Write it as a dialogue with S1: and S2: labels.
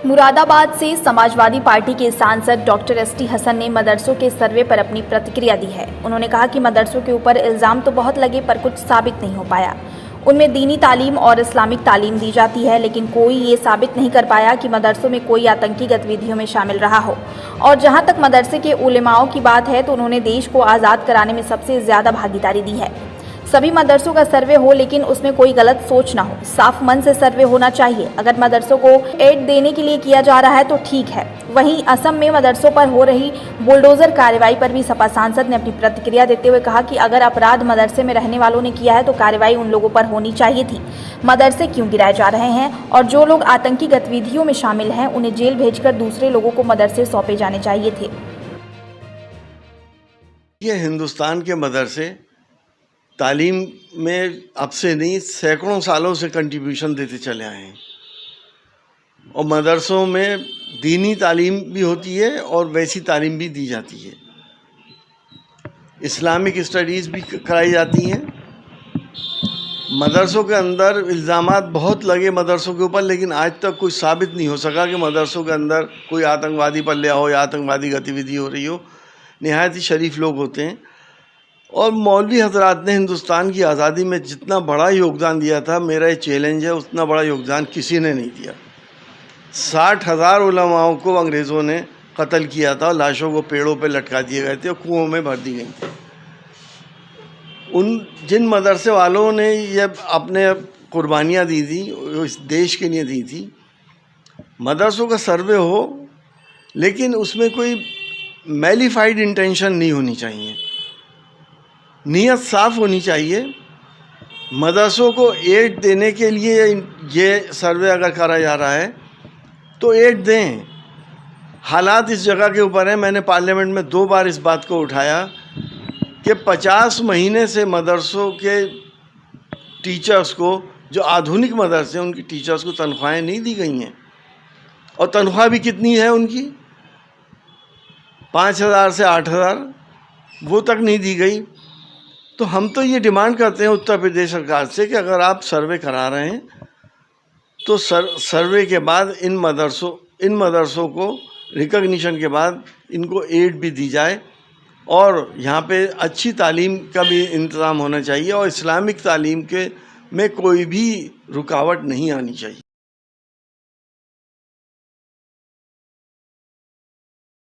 S1: मुरादाबाद से समाजवादी पार्टी के सांसद डॉक्टर एसटी हसन ने मदरसों के सर्वे पर अपनी प्रतिक्रिया दी है। उन्होंने कहा कि मदरसों के ऊपर इल्ज़ाम तो बहुत लगे पर कुछ साबित नहीं हो पाया। उनमें दीनी तालीम और इस्लामिक तालीम दी जाती है, लेकिन कोई ये साबित नहीं कर पाया कि मदरसों में कोई आतंकी गतिविधियों में शामिल रहा हो। और जहां तक मदरसे के उलेमाओं की बात है तो उन्होंने देश को आज़ाद कराने में सबसे ज़्यादा भागीदारी दी है। सभी मदरसों का सर्वे हो, लेकिन उसमें कोई गलत सोच ना हो, साफ मन से सर्वे होना चाहिए। अगर मदरसों को एड देने के लिए किया जा रहा है तो ठीक है। वहीं असम में मदरसों पर हो रही बुलडोजर कार्रवाई पर भी सपा सांसद ने अपनी प्रतिक्रिया देते हुए कहा कि अगर अपराध मदरसे में रहने वालों ने किया है तो कार्रवाई उन लोगों पर होनी चाहिए थी। मदरसे क्यों गिराए जा रहे हैं और जो लोग आतंकी गतिविधियों में शामिल हैं उन्हें जेल भेजकर दूसरे लोगों को मदरसे सौंपे जाने चाहिए थे।
S2: ये हिंदुस्तान के मदरसे तालीम में अब से नहीं सैकड़ों सालों से कंट्रीब्यूशन देते चले आए हैं और मदरसों में दीनी तालीम भी होती है और वैसी तालीम भी दी जाती है। इस्लामिक स्टडीज़ भी कराई जाती हैं। मदरसों के अंदर इल्ज़ामात बहुत लगे मदरसों के ऊपर, लेकिन आज तक कोई साबित नहीं हो सका कि मदरसों के अंदर कोई आतंकवादी पल्ले हो या आतंकवादी गतिविधि हो रही हो। निहायत ही शरीफ लोग होते हैं और मौलवी हजरात ने हिंदुस्तान की आज़ादी में जितना बड़ा योगदान दिया था, मेरा ये चैलेंज है, उतना बड़ा योगदान किसी ने नहीं दिया। 60,000 उलमाओं को अंग्रेज़ों ने कत्ल किया था और लाशों को पेड़ों पे लटका दिए गए थे और कुओं में भर दी गई थी। उन जिन मदरसे वालों ने ये अपने कुर्बानियाँ दी थी इस देश के लिए दी थी, मदरसों का सर्वे हो लेकिन उसमें कोई मैलिफाइड इंटेंशन नहीं होनी चाहिए, नीयत साफ़ होनी चाहिए। मदरसों को एड देने के लिए ये सर्वे अगर करा जा रहा है तो एड दें। हालात इस जगह के ऊपर है। मैंने पार्लियामेंट में 2 बार इस बात को उठाया कि 50 महीने से मदरसों के टीचर्स को, जो आधुनिक मदरसे हैं उनकी टीचर्स को तनख्वाहें नहीं दी गई हैं। और तनख्वाह भी कितनी है उनकी, 5,000 से 8,000, वो तक नहीं दी गई। तो हम तो ये डिमांड करते हैं उत्तर प्रदेश सरकार से कि अगर आप सर्वे करा रहे हैं तो सर्वे के बाद इन मदरसों को रिकॉग्निशन के बाद इनको एड भी दी जाए और यहाँ पे अच्छी तालीम का भी इंतज़ाम होना चाहिए और इस्लामिक तालीम में कोई भी रुकावट नहीं आनी चाहिए।